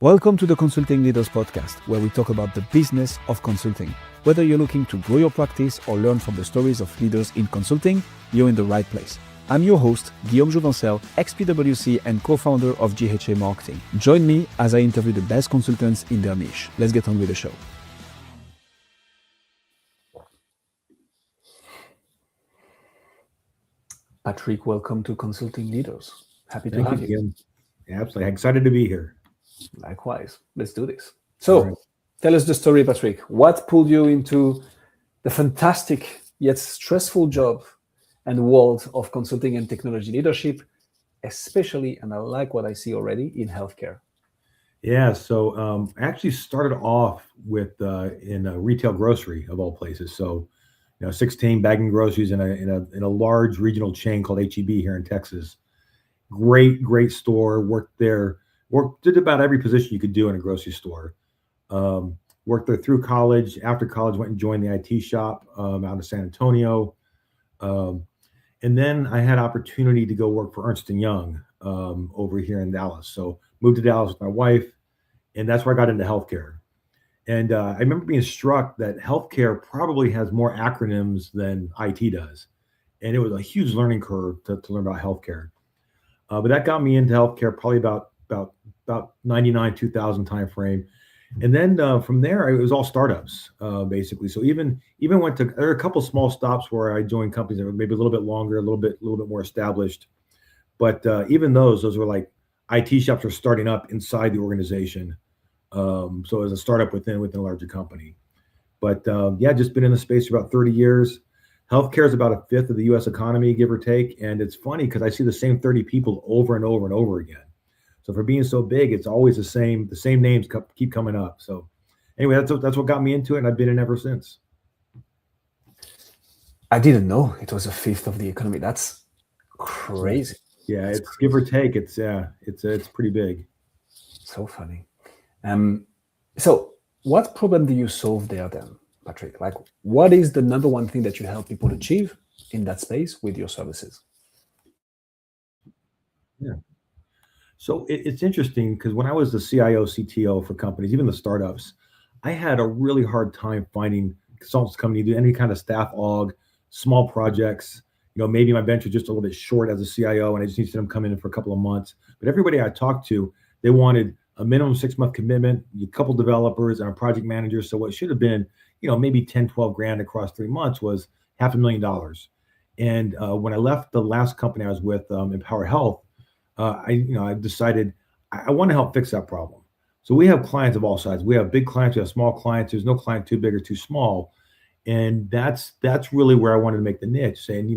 Welcome to the Consulting Leaders Podcast, where we talk about the business of consulting. Whether you're looking to grow your practice or learn from the stories of leaders in consulting, you're in the right place. I'm your host, Guillaume Jouvencel, ex-PwC and co-founder of GHA Marketing. Join me as I interview the best consultants in their niche. Let's get on with the show. Patrick, welcome to Consulting Leaders. Happy to have you. Absolutely. Excited to be here. Likewise. Let's do this. So, Tell us the story, Patrick. What pulled you into the fantastic yet stressful job and world of consulting and technology leadership, especially, and I like what I see already, in healthcare? Yeah, so I actually started off with in a retail grocery of all places. So, 16 bagging groceries in a large regional chain called HEB here in Texas. Great store. Did about every position you could do in a grocery store. Worked there through college. After college, went and joined the IT shop out of San Antonio. And then I had opportunity to go work for Ernst & Young over here in Dallas. So moved to Dallas with my wife, and that's where I got into healthcare. And I remember being struck that healthcare probably has more acronyms than IT does. And it was a huge learning curve to learn about healthcare. But that got me into healthcare probably about 99, 2000 timeframe. And then from there, it was all startups, basically. So even there are a couple small stops where I joined companies that were maybe a little bit longer, a little bit more established. But even those were like IT shops were starting up inside the organization. So as a startup within a larger company. But just been in the space for about 30 years. Healthcare is about a fifth of the U.S. economy, give or take. And it's funny because I see the same 30 people over and over and over again. So for being so big, it's always the same names keep coming up. So anyway, that's what got me into it, and I've been in ever since. I didn't know it was a fifth of the economy. That's crazy. Yeah, it's crazy. Give or take. It's pretty big. So funny. So what problem do you solve there then, Patrick? Like, what is the number one thing that you help people achieve in that space with your services? Yeah. So it's interesting because when I was the CIO, CTO for companies, even the startups, I had a really hard time finding consultants coming to do any kind of staff aug, small projects. Maybe my bench was just a little bit short as a CIO and I just needed them to come in for a couple of months. But everybody I talked to, they wanted a minimum 6-month commitment, a couple developers and a project manager. So what should have been, maybe 10, 12 grand across 3 months was $500,000. And when I left the last company I was with, Empower Health, I decided I want to help fix that problem. So we have clients of all sizes. We have big clients, we have small clients. There's no client too big or too small. And that's really where I wanted to make the niche, saying,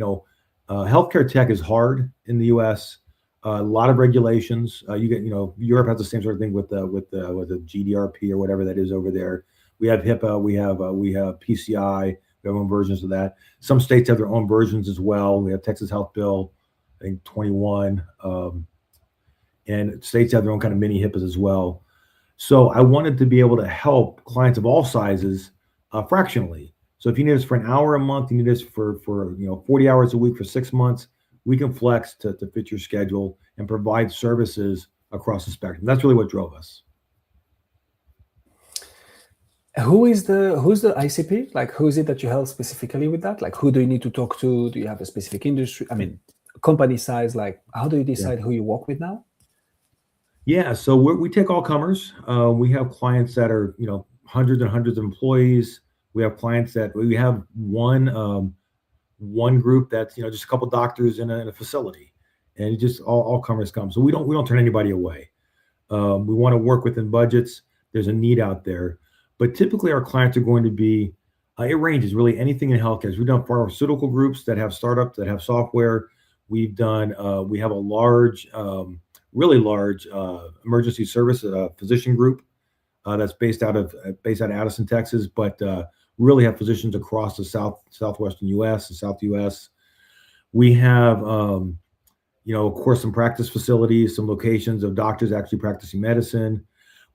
healthcare tech is hard in the US. A lot of regulations. Europe has the same sort of thing with the GDRP or whatever that is over there. We have HIPAA, we have PCI, we have our own versions of that. Some states have their own versions as well. We have Texas Health Bill, I think 21, and states have their own kind of mini HIPAAs as well. So I wanted to be able to help clients of all sizes fractionally. So if you need us for an hour a month, you need us for 40 hours a week for 6 months, we can flex to fit your schedule and provide services across the spectrum. That's really what drove us. Who's the ICP? Like, who is it that you help specifically with that? Like, who do you need to talk to? Do you have a specific industry? I mean, company size, like how do you decide who you work with now? Yeah, so we take all comers. We have clients that are, hundreds and hundreds of employees. We have clients that we have one group that's, just a couple doctors in a facility, and it just all comers come. So we don't turn anybody away. We want to work within budgets. There's a need out there, but typically our clients are going to be, it ranges really anything in healthcare. We've done pharmaceutical groups that have startups that have software. We have a large, really large emergency service physician group that's based out of Addison, Texas, but really have physicians across the southwestern U.S. and South U.S. We have, of course, some practice facilities, some locations of doctors actually practicing medicine.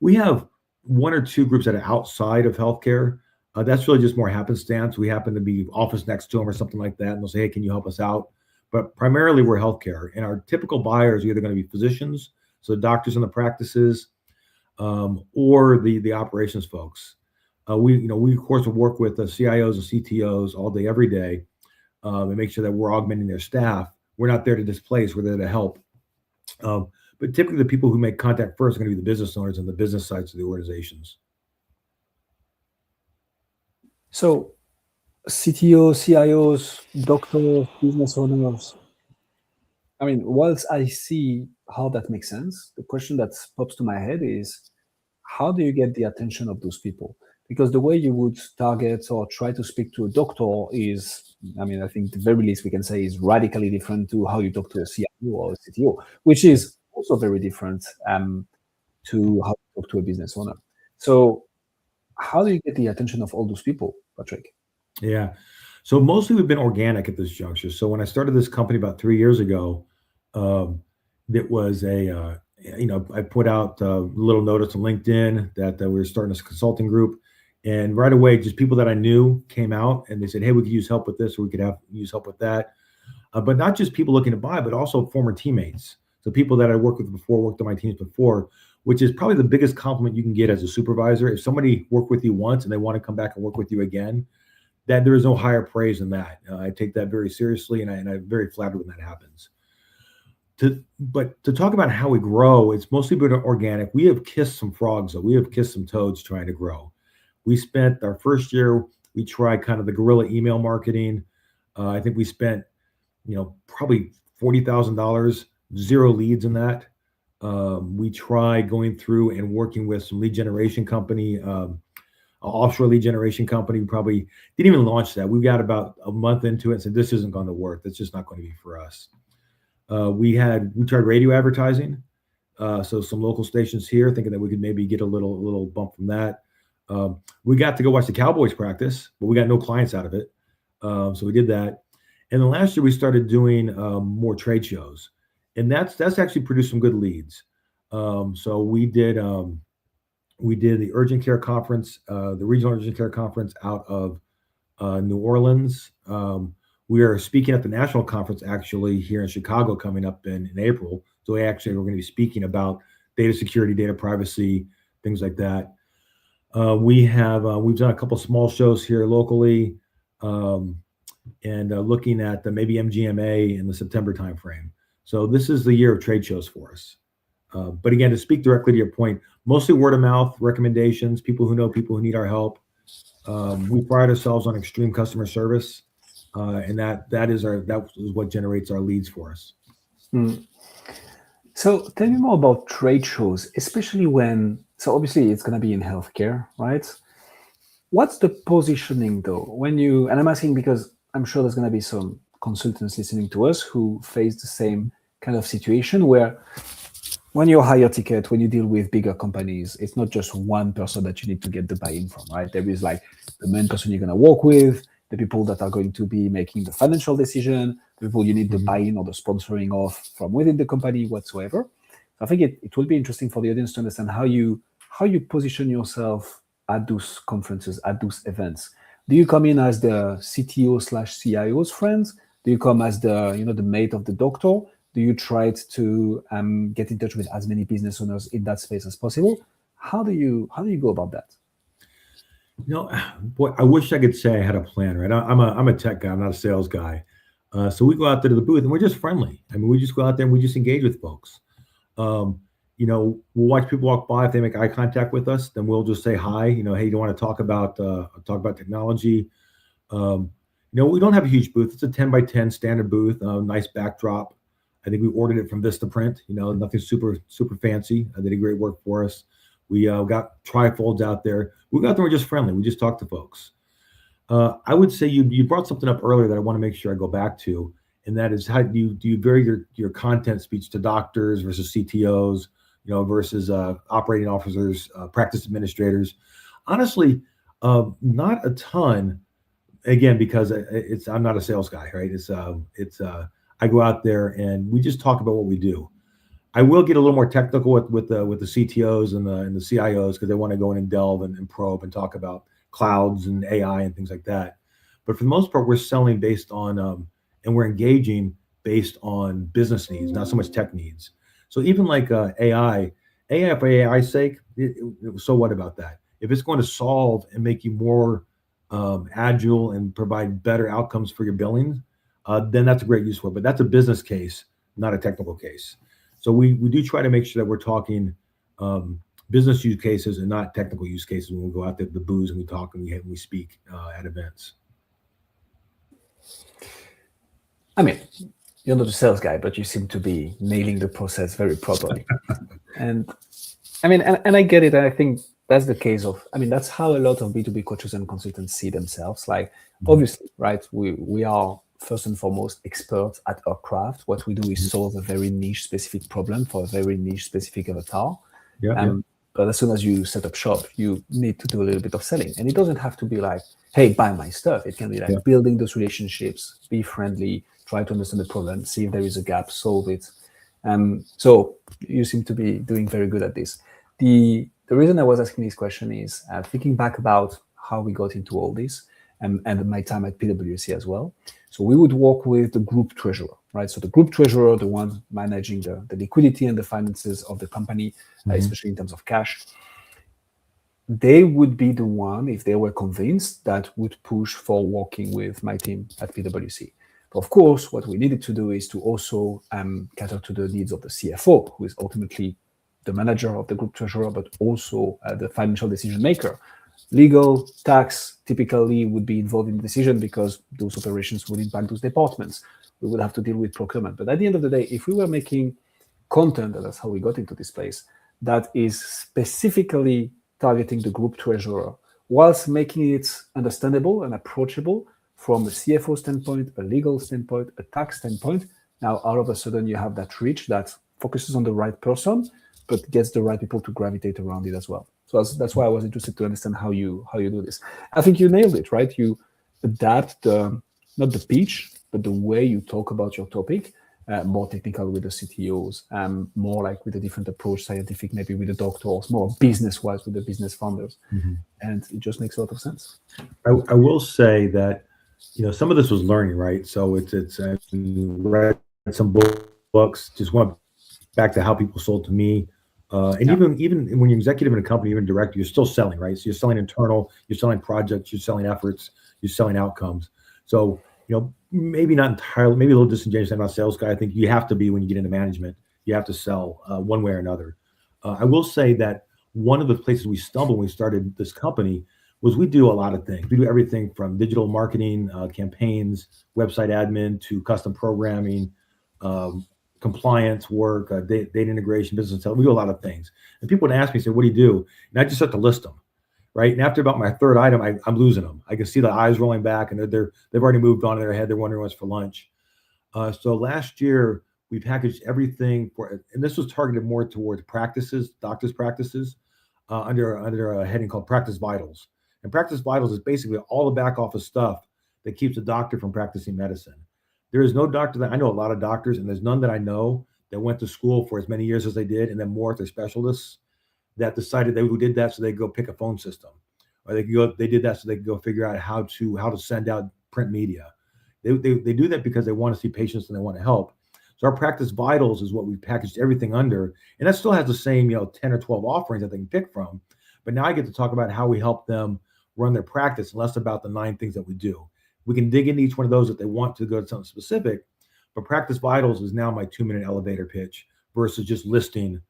We have one or two groups that are outside of healthcare. That's really just more happenstance. We happen to be office next to them or something like that, and they'll say, "Hey, can you help us out?" But primarily we're healthcare, and our typical buyers are either going to be physicians, so doctors in the practices, or the operations folks. We of course will work with the CIOs and CTOs all day, every day, and make sure that we're augmenting their staff. We're not there to displace; we're there to help. Um, but typically, the people who make contact first are going to be the business owners and the business sides of the organizations. So CTO, CIOs, doctors, business owners. I mean, whilst I see how that makes sense, the question that pops to my head is, how do you get the attention of those people? Because the way you would target or try to speak to a doctor is, I mean, I think the very least we can say is radically different to how you talk to a CIO or a CTO, which is also very different to how you talk to a business owner. So how do you get the attention of all those people, Patrick? Yeah. So mostly we've been organic at this juncture. So when I started this company about 3 years ago, um, it was I put out a little notice on LinkedIn that we were starting this consulting group. And right away, just people that I knew came out and they said, hey, we could use help with this, or we could use help with that. But not just people looking to buy, but also former teammates. So people that I worked with before, worked on my teams before, which is probably the biggest compliment you can get as a supervisor. If somebody worked with you once and they want to come back and work with you again, that there is no higher praise than that. I take that very seriously, and I'm very flattered when that happens. But to talk about how we grow, it's mostly been organic. We have kissed some frogs, though. We have kissed some toads trying to grow. We spent our first year, we tried kind of the guerrilla email marketing. I think we spent, probably $40,000, zero leads in that. We tried going through and working with some lead generation company, offshore lead generation company. We probably didn't even launch that. We got about a month into it and said, this isn't going to work. That's just not going to be for us. We tried radio advertising. So some local stations here, thinking that we could maybe get a little bump from that. We got to go watch the Cowboys practice, but we got no clients out of it. So we did that. And then last year we started doing more trade shows, and that's actually produced some good leads. So we did the urgent care conference, the regional urgent care conference out of New Orleans. We are speaking at the national conference actually here in Chicago coming up in April. So we're going to be speaking about data security, data privacy, things like that. We've done a couple small shows here locally, and looking at maybe MGMA in the September timeframe. So this is the year of trade shows for us. But again, to speak directly to your point, mostly word of mouth recommendations, people who know people who need our help. We pride ourselves on extreme customer service, and that is what generates our leads for us. Mm. So tell me more about trade shows, especially so obviously it's going to be in healthcare, right? What's the positioning though? And I'm asking because I'm sure there's going to be some consultants listening to us who face the same kind of situation where when you're higher ticket, when you deal with bigger companies, it's not just one person that you need to get the buy-in from, right? There is like the main person you're going to work with, the people that are going to be making the financial decision, the people you need the buy-in or the sponsoring of from within the company whatsoever. So I think it will be interesting for the audience to understand how you position yourself at those conferences, at those events. Do you come in as the CTO/CIO's friends? Do you come as the mate of the doctor? Do you try to get in touch with as many business owners in that space as possible? How do you go about that? Boy, I wish I could say I had a plan, right? I'm a tech guy. I'm not a sales guy. So we go out there to the booth and we're just friendly. I mean, we just go out there and we just engage with folks. We'll watch people walk by. If they make eye contact with us, then we'll just say hi. Hey, you want to talk about technology? We don't have a huge booth. It's a 10 by 10 standard booth, nice backdrop. I think we ordered it from Vistaprint, nothing super fancy. They did great work for us. We got trifolds out there. We got there, we're just friendly. We just talk to folks. I would say you brought something up earlier that I want to make sure I go back to, and that is how do you vary your content speech to doctors versus CTOs, versus operating officers, practice administrators. Honestly, not a ton. Again, because I'm not a sales guy, right? I go out there and we just talk about what we do. I will get a little more technical with the CTOs and the CIOs because they want to go in and delve and probe and talk about clouds and AI and things like that. But for the most part, we're selling based on and we're engaging based on business needs, not so much tech needs. So even like AI, AI for AI's sake, so what about that? If it's going to solve and make you more agile and provide better outcomes for your billing, then that's a great use for it. But that's a business case, not a technical case. So we do try to make sure that we're talking um, business use cases and not technical use cases when we go out there to the booths and we talk and we speak at events. I mean, you're not a sales guy, but you seem to be nailing the process very properly. And I mean, and I get it. And I think that's the case of, I mean, that's how a lot of B2B coaches and consultants see themselves. Like, obviously, right, we are first and foremost experts at our craft. What we do is solve a very niche specific problem for a very niche specific avatar. Yeah, yeah. But as soon as you set up shop, you need to do a little bit of selling. And it doesn't have to be like, hey, buy my stuff. It can be like building those relationships, be friendly, try to understand the problem, see if there is a gap, solve it. So you seem to be doing very good at this. The reason I was asking this question is thinking back about how we got into all this and my time at PwC as well. So we would work with the group treasurer, right? So the group treasurer, the one managing the liquidity and the finances of the company, especially in terms of cash, they would be the one, if they were convinced, that would push for working with my team at PwC. But of course, what we needed to do is to also cater to the needs of the CFO, who is ultimately the manager of the group treasurer, but also the financial decision maker. Legal, tax typically would be involved in the decision because those operations would impact those departments. We would have to deal with procurement. But at the end of the day, if we were making content, and that's how we got into this place, that is specifically targeting the group treasurer, whilst making it understandable and approachable from a CFO standpoint, a legal standpoint, a tax standpoint, now all of a sudden you have that reach that focuses on the right person, but gets the right people to gravitate around it as well. So that's why I was interested to understand how you do this. I think you nailed it, right? You adapt not the pitch, but the way you talk about your topic, more technical with the CTOs, more like with a different approach, scientific maybe with the doctors, more business-wise with the business founders. And it just makes a lot of sense. I will say that, some of this was learning, right? So it's read some books, just went back to how people sold to me. And even when you're executive in a company, even director, you're still selling, right? So you're selling internal, you're selling projects, you're selling efforts, you're selling outcomes. So, maybe not entirely, maybe a little disingenuous. I'm not a sales guy. I think you have to be when you get into management. You have to sell one way or another. I will say that one of the places we stumbled when we started this company was we do a lot of things. We do everything from digital marketing, campaigns, website admin, to custom programming, compliance work, data integration, business intelligence. We do a lot of things. And people would ask me, say, what do you do? And I just start to list them, right? And after about my third item, I'm losing them. I can see the eyes rolling back, and they've already moved on in their head. They're wondering what's for lunch. So last year, we packaged everything and this was targeted more towards practices, doctors' practices, under a heading called Practice Vitals. And Practice Vitals is basically all the back office stuff that keeps a doctor from practicing medicine. There is no doctor that I know, a lot of doctors, and there's none that I know that went to school for as many years as they did, and then more if they're specialists, that decided they did that so they go pick a phone system, or they did that so they could go figure out how to send out print media. They do that because they want to see patients and they want to help. So our Practice Vitals is what we packaged everything under, and that still has the same 10 or 12 offerings that they can pick from. But now I get to talk about how we help them run their practice, and less about the 9 things that we do. We can dig into each one of those if they want to go to something specific, but Practice Vitals is now my 2-minute elevator pitch versus just listing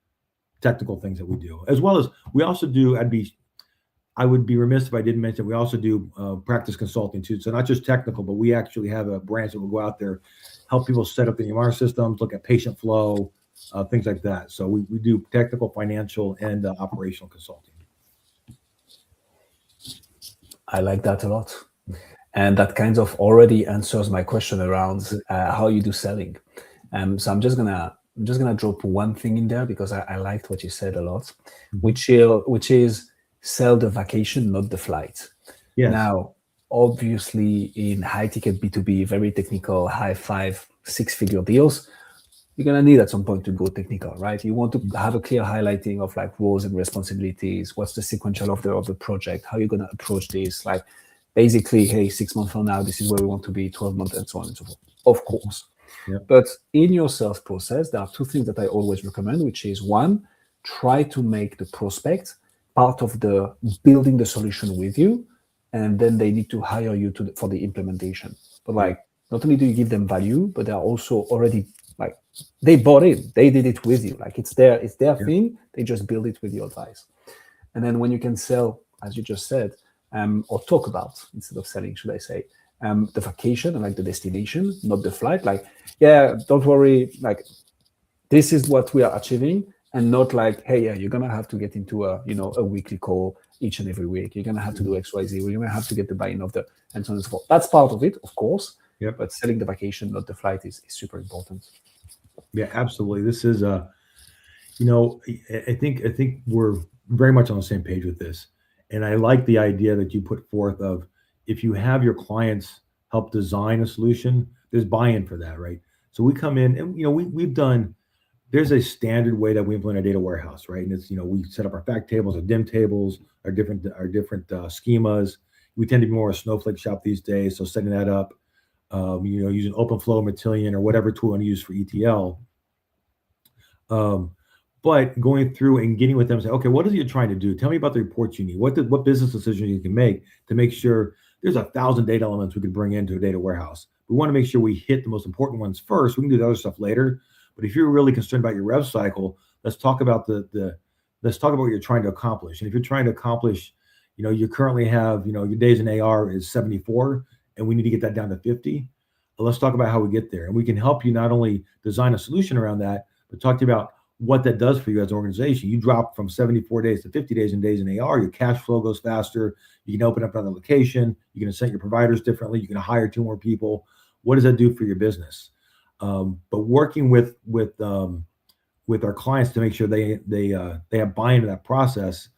technical things that we do. As well as we also do, I would be remiss if I didn't mention, we also do practice consulting too. So not just technical, but we actually have a branch that will go out there, help people set up the EMR systems, look at patient flow, things like that. So we do technical, financial, and operational consulting. I like that a lot. And that kind of already answers my question around how you do selling. So I'm just gonna drop one thing in there because I liked what you said a lot, which is sell the vacation, not the flight. Yes. Now, obviously, in high ticket B2B, very technical, high 5, 6-figure deals, you're gonna need at some point to go technical, right? You want to have a clear highlighting of like roles and responsibilities. What's the sequential of the project? How are you gonna approach this? Like, basically, hey, 6 months from now, this is where we want to be, 12 months, and so on and so forth. Of course. Yeah. But in your sales process, there are 2 things that I always recommend, which is 1, try to make the prospect part of the building the solution with you, and then they need to hire you for the implementation. But Yeah. like, not only do you give them value, but they're also already like they bought in, they did it with you. Like it's their Yeah. thing. They just build it with your advice. And then when you can sell, as you just said, or talk about instead of selling, should I say, the vacation and like the destination, not the flight. Like, yeah, don't worry. Like, this is what we are achieving, and not like, hey, yeah, you're gonna have to get into a weekly call each and every week. You're gonna have to do XYZ. You're gonna have to get the buy-in of the and so on and so forth. That's part of it, of course. Yep. But selling the vacation, not the flight, is super important. Yeah, absolutely. This is I think we're very much on the same page with this. And I like the idea that you put forth of if you have your clients help design a solution, there's buy-in for that, right? So we come in and we've done there's a standard way that we implement a data warehouse, right? And it's we set up our fact tables, our dim tables, our different schemas. We tend to be more a snowflake shop these days, so setting that up, using OpenFlow, Matillion, or whatever tool you want to use for ETL. Um, but going through and getting with them and say, okay, what is it you're trying to do? Tell me about the reports you need. What business decisions you can make to make sure there's 1,000 data elements we could bring into a data warehouse. We want to make sure we hit the most important ones first. We can do the other stuff later. But if you're really concerned about your rev cycle, let's talk about let's talk about what you're trying to accomplish. And if you're trying to accomplish, you currently have, your days in AR is 74, and we need to get that down to 50. But let's talk about how we get there. And we can help you not only design a solution around that, but talk to you about what that does for you as an organization. You drop from 74 days to 50 days in AR, your cash flow goes faster. You can open up another location. You can incent your providers differently. You can hire 2 more people. What does that do for your business? But working with our clients to make sure they have buy-in to that process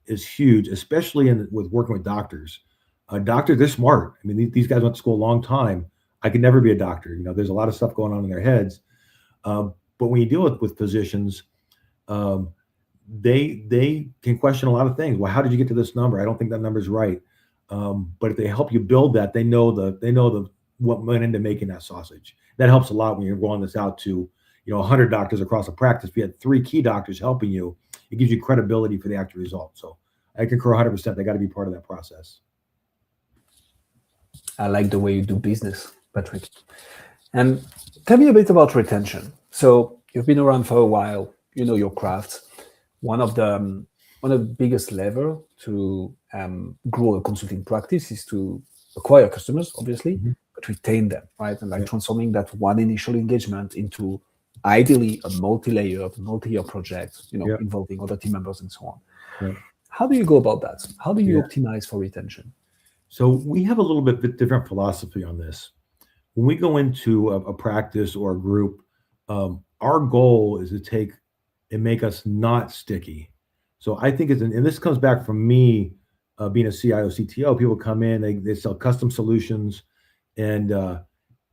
is huge, especially with working with doctors. Doctors, they're smart. I mean, these guys went to school a long time. I could never be a doctor. There's a lot of stuff going on in their heads. But when you deal with physicians, they can question a lot of things. Well, how did you get to this number? I don't think that number is right. But if they help you build that, they know what went into making that sausage. That helps a lot when you're rolling this out to 100 doctors across a practice. If you had 3 key doctors helping you, it gives you credibility for the actual result. So I concur 100%. They got to be part of that process. I like the way you do business, Patrick. And tell me a bit about retention. So you've been around for a while. You know your craft. One of the biggest lever to grow a consulting practice is to acquire customers, obviously, but retain them, right? And transforming that one initial engagement into ideally a multi-layered, multi-year project, involving other team members and so on. Yeah. How do you go about that? How do you optimize for retention? So we have a little bit different philosophy on this. When we go into a practice or a group, our goal is to take and make us not sticky. So I think and this comes back from me being a CIO, CTO. People come in, they sell custom solutions, and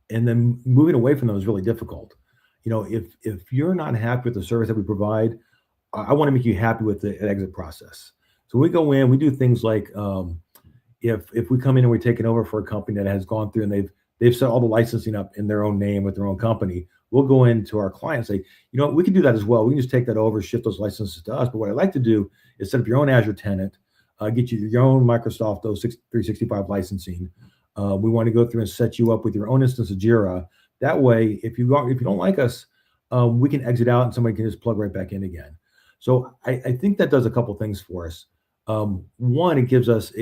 then moving away from them is really difficult. If you're not happy with the service that we provide, I want to make you happy with the exit process. So we go in, we do things like if we come in and we're taking over for a company that has gone through and they've set all the licensing up in their own name with their own company, we'll go into our clients and say, we can do that as well. We can just take that over, shift those licenses to us. But what I'd like to do is set up your own Azure tenant, get you your own Microsoft 365 licensing. We want to go through and set you up with your own instance of Jira. That way, if you don't like us, we can exit out and somebody can just plug right back in again. So I think that does a couple things for us. One, primarily gives us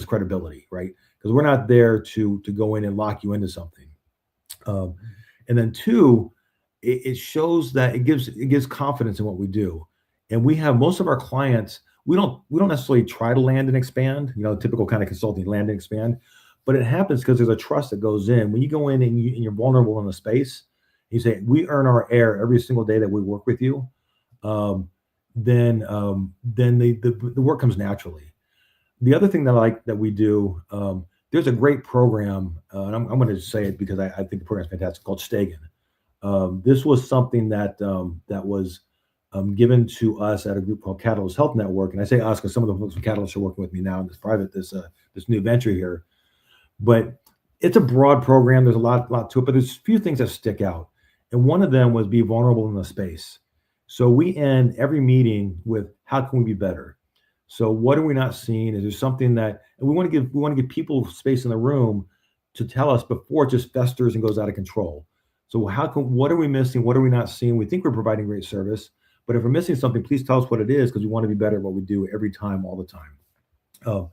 credibility, right? Because we're not there to go in and lock you into something. And then 2, it shows that it gives confidence in what we do. And we have most of our clients, we don't necessarily try to land and expand, typical kind of consulting, land and expand, but it happens because there's a trust that goes in. When you go in and you're vulnerable in the space, you say, we earn our air every single day that we work with you. Then the work comes naturally. The other thing that I like that we do, there's a great program, and I'm going to say it because I think the program is fantastic, called Stegen. This was something that was given to us at a group called Catalyst Health Network, and I say us because some of the folks from Catalyst are working with me now in this new venture here. But it's a broad program. There's a lot to it, but there's a few things that stick out, and one of them was be vulnerable in the space. So we end every meeting with how can we be better? So what are we not seeing? Is there something that, and we want to give people space in the room to tell us before it just festers and goes out of control. So what are we missing? What are we not seeing? We think we're providing great service, but if we're missing something, please tell us what it is because we want to be better at what we do every time, all the time. Uh,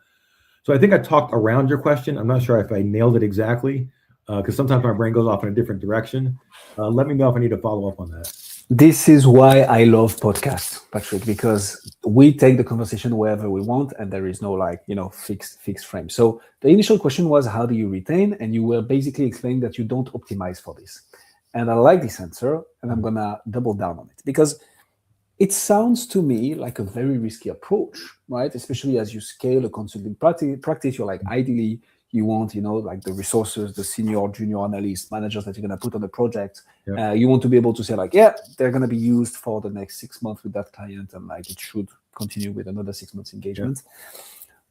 so I think I talked around your question. I'm not sure if I nailed it exactly because sometimes my brain goes off in a different direction. Let me know if I need to follow up on that. This is why I love podcasts, Patrick, because we take the conversation wherever we want, and there is no fixed frame. So the initial question was, how do you retain? And you were basically explaining that you don't optimize for this. And I like this answer, and I'm gonna double down on it because it sounds to me like a very risky approach, right? Especially as you scale a consulting practice, you're like, ideally, you want, like the resources, the senior, junior analyst, managers that you're going to put on the project. Yeah. You want to be able to say like, yeah, they're going to be used for the next 6 months with that client, and like it should continue with another 6 months engagement.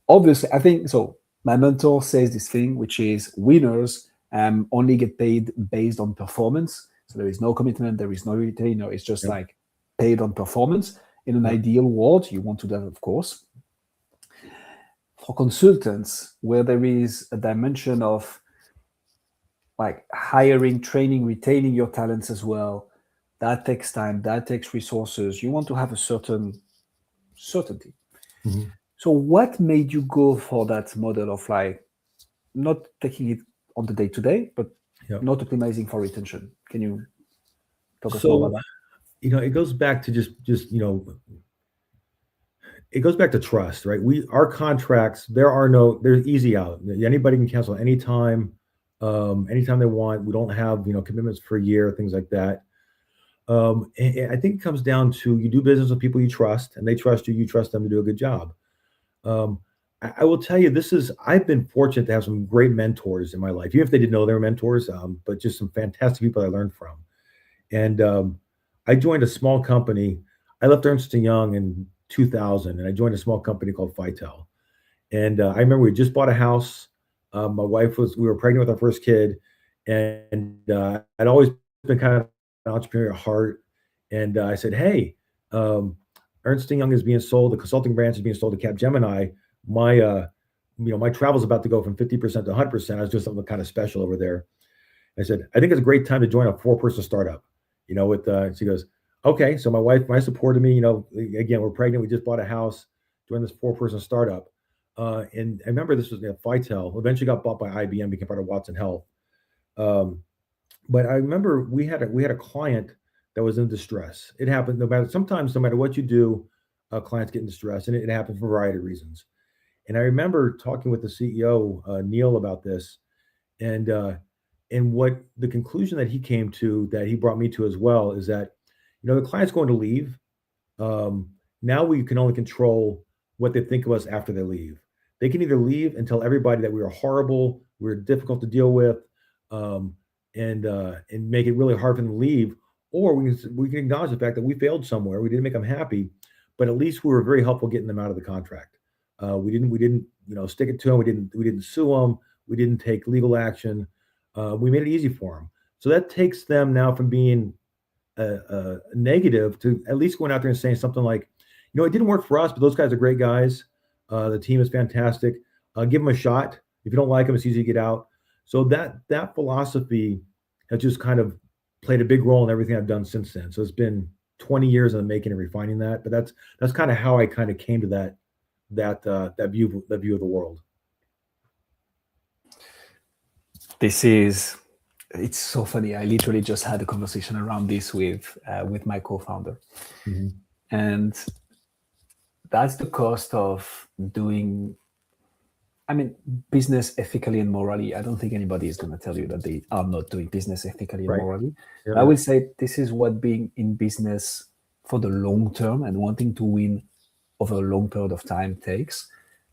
Obviously, I think so. My mentor says this thing, which is winners only get paid based on performance. So there is no commitment, there is no retainer. It's just like paid on performance. In an ideal world, you want to do that, of course. For consultants, where there is a dimension of like hiring, training, retaining your talents as well, that takes time, that takes resources. You want to have a certain certainty. Mm-hmm. So what made you go for that model of like not taking it on the day-to-day, but not optimizing for retention? Can you talk us more about that? It goes back to just it goes back to trust, right? Our contracts, they're easy out. Anybody can cancel anytime, anytime they want. We don't have, commitments for a year, things like that. And I think it comes down to you do business with people you trust, and they trust you. You trust them to do a good job. I will tell you, I've been fortunate to have some great mentors in my life, even if they didn't know they were mentors, but just some fantastic people I learned from. And I joined a small company. I left Ernst & Young in 2000, and I joined a small company called Fitel. And I remember we just bought a house. My wife we were pregnant with our first kid, and I'd always been kind of an entrepreneurial heart. And I said, hey, Ernst & Young is being sold. The consulting branch is being sold to Capgemini. My travel's about to go from 50% to 100%. I was doing something kind of special over there. I said, I think it's a great time to join a 4-person startup. She goes, okay. So my wife supported me. Again, we're pregnant. We just bought a house, joined this 4-person startup. And I remember this was Fitel. Eventually got bought by IBM, became part of Watson Health. But I remember we had a client that was in distress. It happened sometimes, no matter what you do, clients get in distress, and it happens for a variety of reasons. And I remember talking with the CEO, Neil, about this, and what the conclusion that he came to, that he brought me to as well, is that, the client's going to leave. Now we can only control what they think of us after they leave. They can either leave and tell everybody that we are horrible, we're difficult to deal with, and make it really hard for them to leave, or we can acknowledge the fact that we failed somewhere. We didn't make them happy, but at least we were very helpful getting them out of the contract. We didn't stick it to them. We didn't sue them. We didn't take legal action. We made it easy for them. So that takes them now from being a negative to at least going out there and saying something like, it didn't work for us, but those guys are great guys. The team is fantastic. Give them a shot. If you don't like them, it's easy to get out. So that philosophy has just kind of played a big role in everything I've done since then. So it's been 20 years in the making and refining that. But that's kind of how I kind of came to that view of the world. It's so funny. I literally just had a conversation around this with my co-founder. Mm-hmm. And that's the cost of doing, business ethically and morally. I don't think anybody is going to tell you that they are not doing business ethically and morally. Yeah. I will say this is what being in business for the long term and wanting to win over a long period of time takes.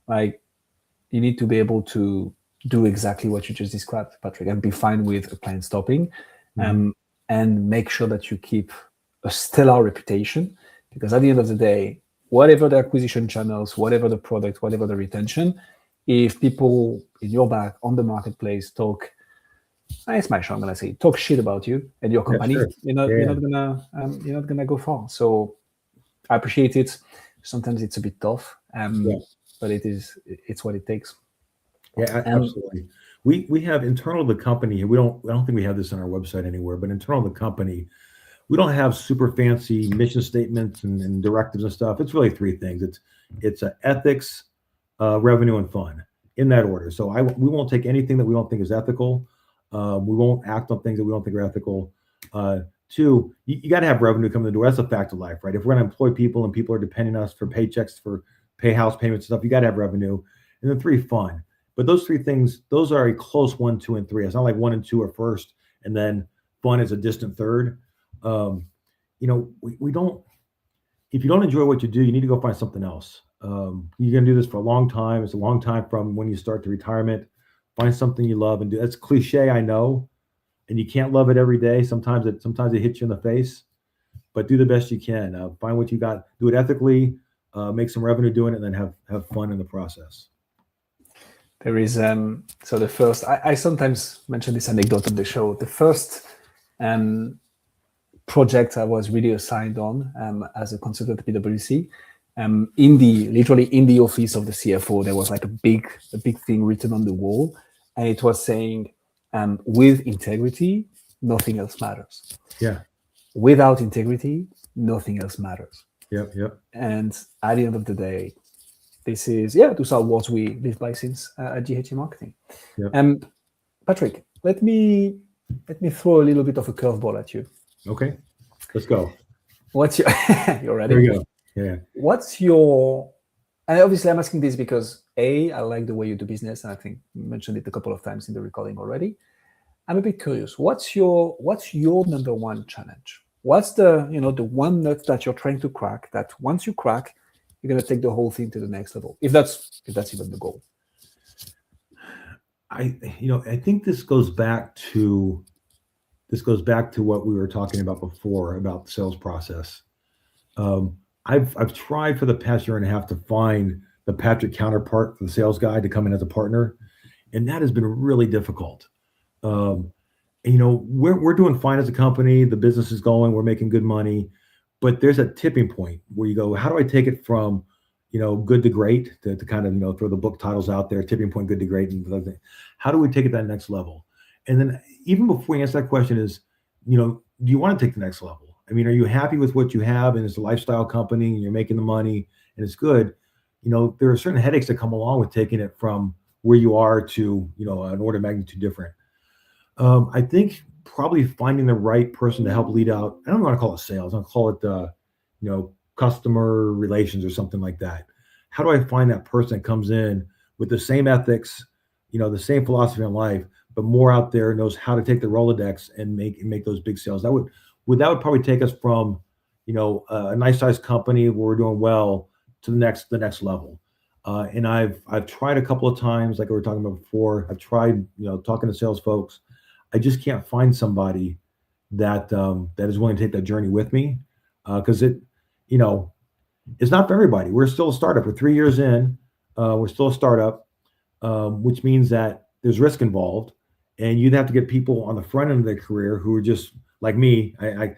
Like, you need to be able to do exactly what you just described, Patrick, and be fine with a client stopping, and make sure that you keep a stellar reputation, because at the end of the day, whatever the acquisition channels, whatever the product, whatever the retention, if people in your back on the marketplace talk it's my show. I'm gonna say talk shit about you and your Yeah, company. sure. Yeah, You're not gonna go far. So I appreciate it. Sometimes it's a bit tough, yeah, but it's what it takes. yeah, Um, absolutely. We have internal to the company. I don't think we have this on our website anywhere, but internal to the company, we don't have super fancy mission statements and directives and stuff. It's really three things. It's ethics, revenue, and fun in that order. So we won't take anything that we don't think is ethical. We won't act on things that we don't think are ethical. Two, you got to have revenue come in the door. That's a fact of life, right? If we're going to employ people and people are depending on us for paychecks, for pay house payments and stuff, you got to have revenue. And then three, fun. But those three things, those are a close 1, 2, and 3. It's not like 1 and 2 are first, and then fun is a distant third. Um, we don't. If you don't enjoy what you do, you need to go find something else. You're going to do this for a long time. It's a long time from when you start to retirement. Find something you love and do. That's cliche, I know, and you can't love it every day. Sometimes it hits you in the face, but do the best you can. Find what you got. Do it ethically. Make some revenue doing it, and then have fun in the process. there is so the first. I sometimes mention this anecdote on the show. The first project I was really assigned on as a consultant at PwC. Literally in the office of the CFO, there was like a big thing written on the wall, and it was saying, "With integrity, nothing else matters. Yeah. Without integrity, nothing else matters." Yep. Yep. And at the end of the day, those are words we live by since at GHA Marketing. Yep. Patrick, let me throw a little bit of a curveball at you. Okay. Let's go. What's your you ready? There we go. Yeah. What's your, and obviously I'm asking this because I like the way you do business, and I think you mentioned it a couple of times in the recording already. I'm a bit curious. What's your number one challenge? What's the the one nut that you're trying to crack, that once you crack, you're gonna take the whole thing to the next level? If that's even the goal. I think this goes back to what we were talking about before about the sales process. I've tried for the past year and a half to find the Patrick counterpart for the sales guy to come in as a partner, and that has been really difficult. We're doing fine as a company. The business is going. We're making good money, but there's a tipping point where you go, how do I take it from good to great, to kind of throw the book titles out there, tipping point, good to great, and how do we take it to that next level? And then even before you answer that question is, do you want to take the next level? I mean, are you happy with what you have and it's a lifestyle company and you're making the money and it's good? There are certain headaches that come along with taking it from where you are to, an order of magnitude different. I think probably finding the right person to help lead out. I don't want to call it sales. I'll call it, customer relations or something like that. How do I find that person that comes in with the same ethics, the same philosophy in life, but more out there, knows how to take the Rolodex and make those big sales? That would probably take us from, a nice sized company where we're doing well to the next level. And I've tried a couple of times, like we were talking about before. I've tried, talking to sales folks. I just can't find somebody that is willing to take that journey with me, because it's not for everybody. We're still a startup. We're 3 years in. We're still a startup, which means that there's risk involved, and you'd have to get people on the front end of their career who are just like me. I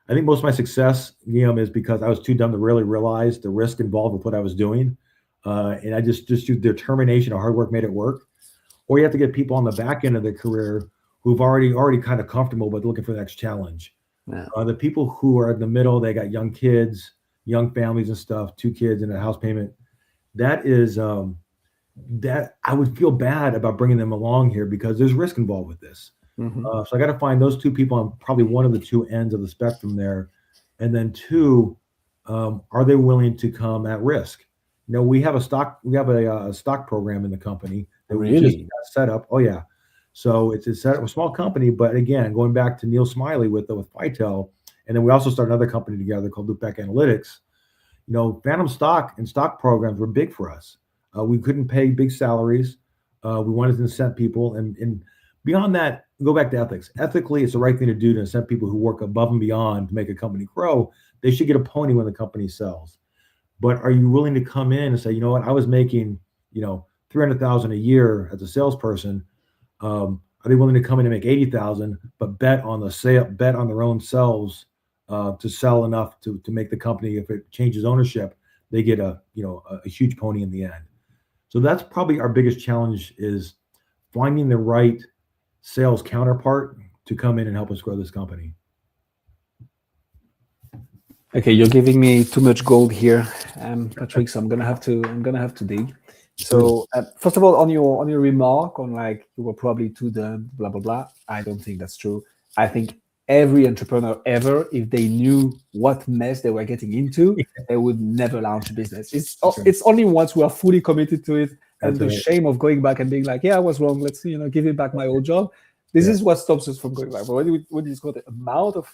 think most of my success, Guillaume, is because I was too dumb to really realize the risk involved with what I was doing, and I just used determination or hard work made it work. Or you have to get people on the back end of their career who've already kind of comfortable but looking for the next challenge. Yeah. The people who are in the middle, they got young kids, young families and stuff, 2 kids and a house payment. That is that I would feel bad about bringing them along here because there's risk involved with this. Mm-hmm. So I got to find those 2 people on probably one of the 2 ends of the spectrum there. And then 2, are they willing to come at risk? We have a stock program in the company that we just got set up. Oh yeah. So it's a small company, but again, going back to Neil Smiley with Fitel, and then we also started another company together called Loopback Analytics. Phantom stock and stock programs were big for us. We couldn't pay big salaries. We wanted to incent people, and beyond that, go back to ethics. Ethically, it's the right thing to do to incent people who work above and beyond to make a company grow. They should get a pony when the company sells. But are you willing to come in and say, you know what, I was making, $300,000 a year as a salesperson. are they willing to come in and make 80,000, but bet on the sale, bet on their own selves to sell enough to make the company, if it changes ownership, they get a huge pony in the end. So that's probably our biggest challenge, is finding the right sales counterpart to come in and help us grow this company. Okay, you're giving me too much gold here, Patrick. So I'm gonna have to dig. So first of all, on your remark on like you were probably too done, blah blah blah. I don't think that's true. I think every entrepreneur ever, if they knew what mess they were getting into, they would never launch a business. It's only once we are fully committed to it, and the shame of going back and being like, yeah, I was wrong. Let's give it back my old job. This is what stops us from going back. But when you got the amount of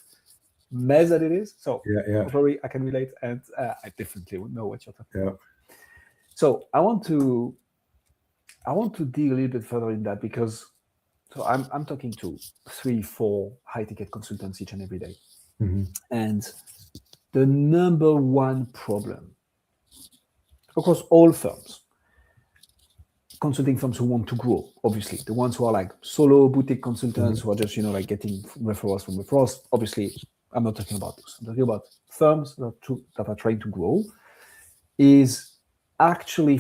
mess that it is, so probably I can relate, and I definitely would know what you're talking about. So I want to dig a little bit further in that, because I'm talking to 3-4 high ticket consultants each and every day, and the number one problem across all firms, consulting firms who want to grow, obviously the ones who are like solo boutique consultants who are just like getting referrals from referrals, obviously I'm not talking about those. I'm talking about firms that are trying to grow, is actually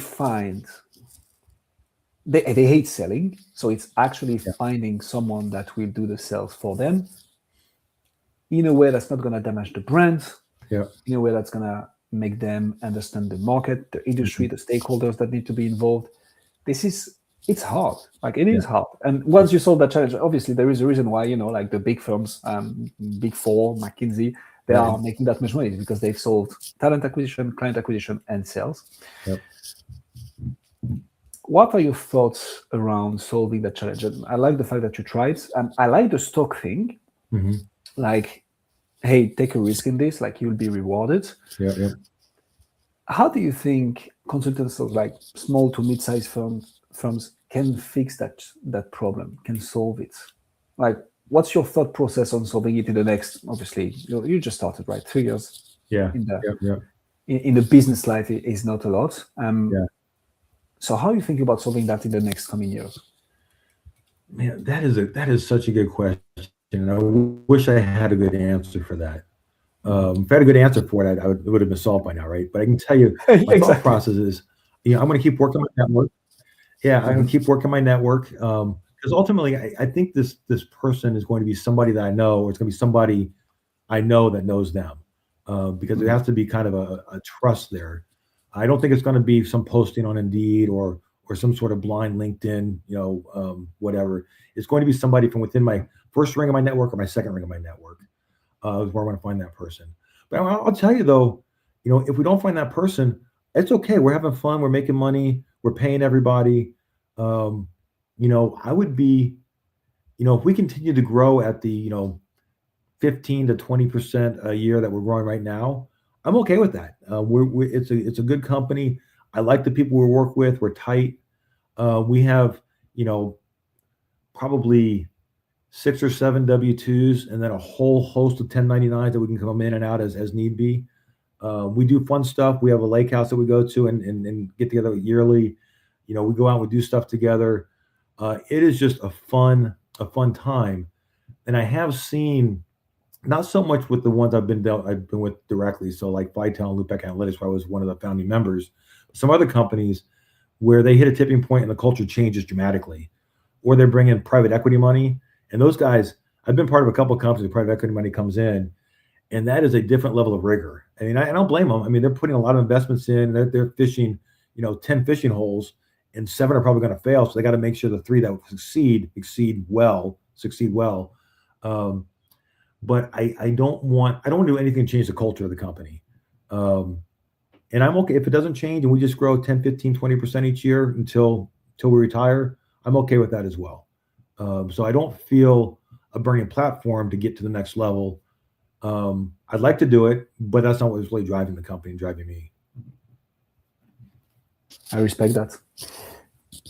they hate selling, so it's actually finding someone that will do the sales for them in a way that's not going to damage the brand, in a way that's going to make them understand the market, the industry, the stakeholders that need to be involved. It's hard. Like it is hard. And once you solve that challenge, obviously there is a reason why, like the big firms, Big Four, McKinsey, they are making that much money, because they've solved talent acquisition, client acquisition, and sales. What are your thoughts around solving that challenge? And I like the fact that you tried. I like the stock thing. Like, hey, take a risk in this, like you'll be rewarded. How do you think consultants of like small to mid-sized firms can fix that problem, can solve it? Like, what's your thought process on solving it in the next, obviously, you just started, right? 3 years. In the business life is not a lot. So how do you think about solving that in the next coming years? Man, that is such a good question. And I wish I had a good answer for that. If I had a good answer for it, it would have been solved by now, right? But I can tell you, my thought process is, I'm going to keep working my network. I'm going to keep working my network, because ultimately, I think this person is going to be somebody that I know, or it's going to be somebody I know that knows them, because there has to be kind of a trust there. I don't think it's going to be some posting on Indeed or some sort of blind LinkedIn, whatever. It's going to be somebody from within my first ring of my network or my second ring of my network. Is where I want to find that person. But I'll tell you though, if we don't find that person, it's okay. We're having fun. We're making money. We're paying everybody. I would be, if we continue to grow at the, 15 to 20% a year that we're growing right now, I'm okay with that. It's a good company. I like the people we work with. We're tight. We have, probably 6 or 7 W-2s, and then a whole host of 1099s that we can come in and out as need be. We do fun stuff. We have a lake house that we go to and get together yearly. We go out and we do stuff together. It is just a fun time. And I have seen, not so much with the ones I've been with directly. So like Vitel and Loopback Analytics, where I was one of the founding members. Some other companies where they hit a tipping point and the culture changes dramatically, or they're bringing private equity money. And those guys, I've been part of a couple of companies where private equity money comes in, and that is a different level of rigor. I mean, I don't blame them. I mean, they're putting a lot of investments in. They're fishing, 10 fishing holes, and 7 are probably going to fail. So they got to make sure the 3 that succeed well. But I don't want to do anything to change the culture of the company. And I'm okay if it doesn't change and we just grow 10, 15, 20% each year until we retire. I'm okay with that as well. So I don't feel a burning platform to get to the next level. I'd like to do it, but that's not what's really driving the company and driving me. I respect that.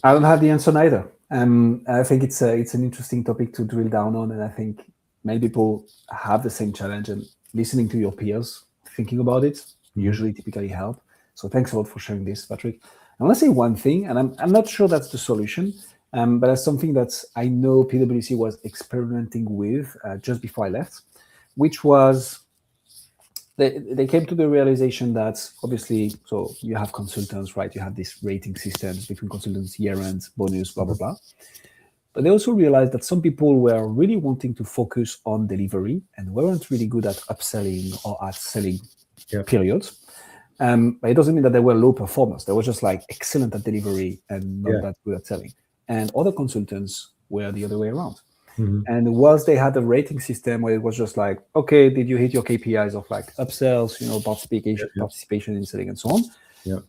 I don't have the answer neither. I think it's an interesting topic to drill down on, and I think many people have the same challenge. And listening to your peers thinking about it usually typically help. So thanks a lot for sharing this, Patrick. I want to say one thing, and I'm not sure that's the solution, But that's something that I know PwC was experimenting with just before I left, which was they came to the realization that obviously, so you have consultants, right? You have these rating systems between consultants, year end, bonus, blah, blah, blah. But they also realized that some people were really wanting to focus on delivery and weren't really good at upselling or at selling, periods. But it doesn't mean that they were low performers. They were just like excellent at delivery and not that good at selling. And other consultants were the other way around. And whilst they had a rating system where it was just like, okay, did you hit your KPIs of like upsells, participation in selling and so on?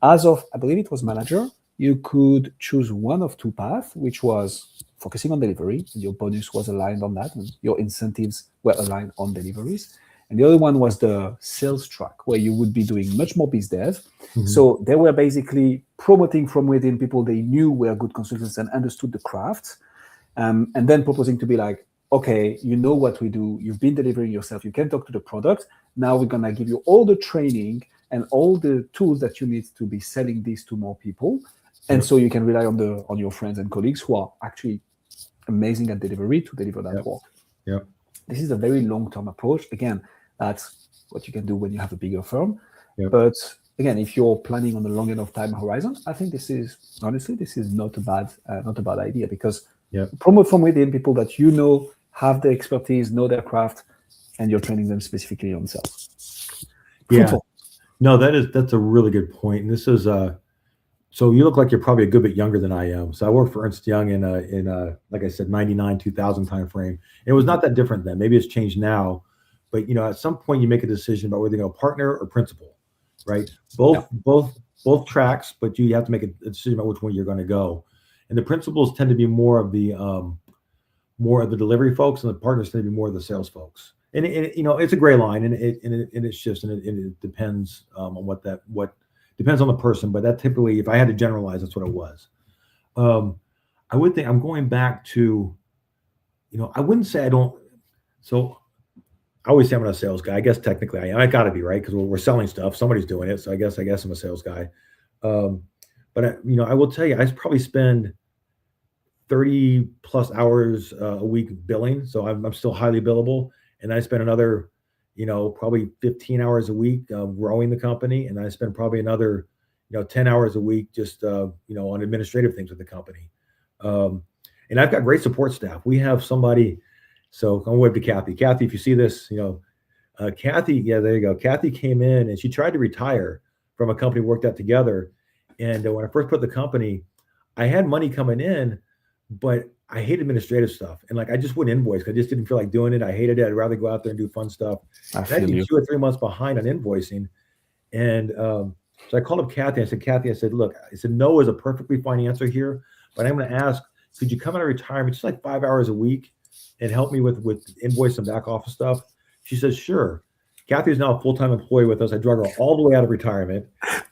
As of, I believe it was manager, you could choose one of two paths, which was focusing on delivery, and your bonus was aligned on that, and your incentives were aligned on deliveries. And the other one was the sales track, where you would be doing much more biz dev. So they were basically promoting from within people they knew were good consultants and understood the craft. And then proposing to be like, okay, you know what we do, you've been delivering yourself, you can talk to the product. Now we're going to give you all the training and all the tools that you need to be selling this to more people. And so you can rely on your friends and colleagues who are actually amazing at delivery to deliver that work. This is a very long-term approach. Again, that's what you can do when you have a bigger firm. But again, if you're planning on a long enough time horizon, I think this is not a bad idea, because promote from within people that you know have the expertise, know their craft, and you're training them specifically on sales. Yeah. No, that's a really good point. And this is so you look like you're probably a good bit younger than I am. So I worked for Ernst Young in like I said, 99, 2000 time frame. It was not that different then. Maybe it's changed now, but at some point you make a decision about whether you're going to partner or principal, right? Both tracks, but you have to make a decision about which one you're going to go. And the principals tend to be more of the delivery folks, and the partners tend to be more of the sales folks. And it's a gray line, and it shifts, and it depends on what depends on the person. But that typically, if I had to generalize, that's what it was. I would think I'm going back to, I wouldn't say I don't. So I always say I'm not a sales guy. I guess technically I am. I got to be, right, because we're selling stuff. Somebody's doing it, so I guess I'm a sales guy. But I will tell you, I probably spend 30 plus hours a week billing. So I'm still highly billable. And I spend another, probably 15 hours a week growing the company. And I spend probably another, 10 hours a week just, on administrative things with the company. And I've got great support staff. We have somebody, so I'm wave to Kathy. Kathy, if you see this, Kathy, there you go. Kathy came in and she tried to retire from a company we worked at together. And when I first put the company, I had money coming in, but I hate administrative stuff. And I just wouldn't invoice because I just didn't feel like doing it. I hated it. I'd rather go out there and do fun stuff. I'd be 2 or 3 months behind on invoicing. And so I called up Kathy. I said, Kathy, look, no is a perfectly fine answer here, but I'm going to ask, could you come out of retirement just like 5 hours a week and help me with invoice and back office stuff? She says, sure. Kathy is now a full-time employee with us. I drug her all the way out of retirement.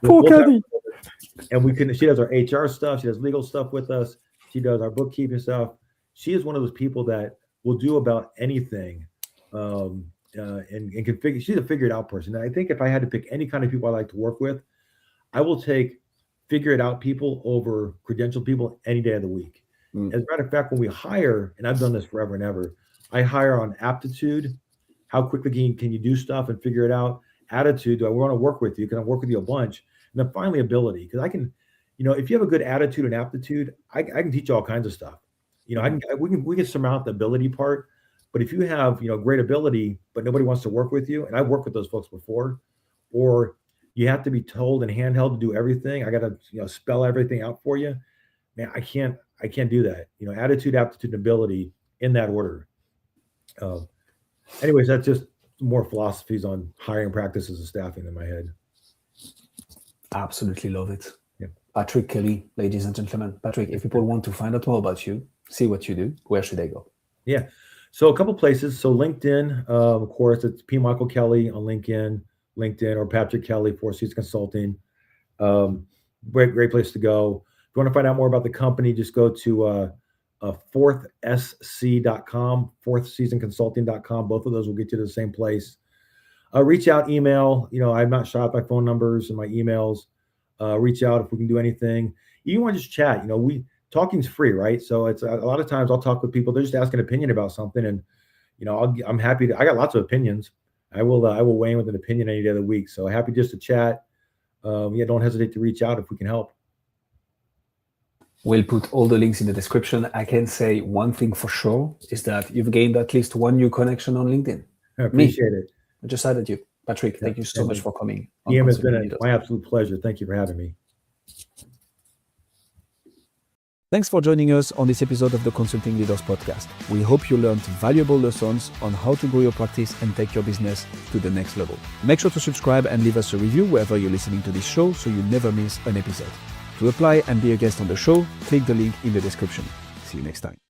Poor Kathy. And she does our HR stuff. She does legal stuff with us. She does our bookkeeping stuff. She is one of those people that will do about anything, and can figure. She's a figured out person. And I think if I had to pick any kind of people I like to work with, I will take figure it out people over credentialed people any day of the week. As a matter of fact, when we hire, and I've done this forever and ever, I hire on aptitude. How quickly can you do stuff and figure it out? Attitude. Do I want to work with you? Can I work with you a bunch? And then finally, ability. Because I can, if you have a good attitude and aptitude, I can teach you all kinds of stuff. We can surmount the ability part. But if you have, great ability, but nobody wants to work with you, and I've worked with those folks before, or you have to be told and handheld to do everything. I got to, spell everything out for you. Man, I can't do that. Attitude, aptitude, and ability in that order. Anyways, that's just more philosophies on hiring practices and staffing in my head. Absolutely love it. Yeah. Patrick Kelly, ladies and gentlemen. Patrick, if people want to find out more about you, see what you do, where should they go? Yeah. So a couple places. So LinkedIn, of course, it's P. Michael Kelly on LinkedIn, or Patrick Kelly, Four Seasons Consulting. Great place to go. If you want to find out more about the company, just go to fourthsc.com, fourthseasonconsulting.com. Both of those will get you to the same place. Reach out, email. I'm not shy by phone numbers and my emails. Reach out if we can do anything. You want to just chat. We talking's free, right? So it's a lot of times I'll talk with people. They're just asking an opinion about something, and I'm happy to. I got lots of opinions. I will weigh in with an opinion any day of the week. So happy just to chat. Don't hesitate to reach out if we can help. We'll put all the links in the description. I can say one thing for sure is that you've gained at least one new connection on LinkedIn. I appreciate it. I just added you. Patrick, thank you so much for coming. Guillaume, it's been my absolute pleasure. Thank you for having me. Thanks for joining us on this episode of the Consulting Leaders Podcast. We hope you learned valuable lessons on how to grow your practice and take your business to the next level. Make sure to subscribe and leave us a review wherever you're listening to this show so you never miss an episode. To apply and be a guest on the show, click the link in the description. See you next time.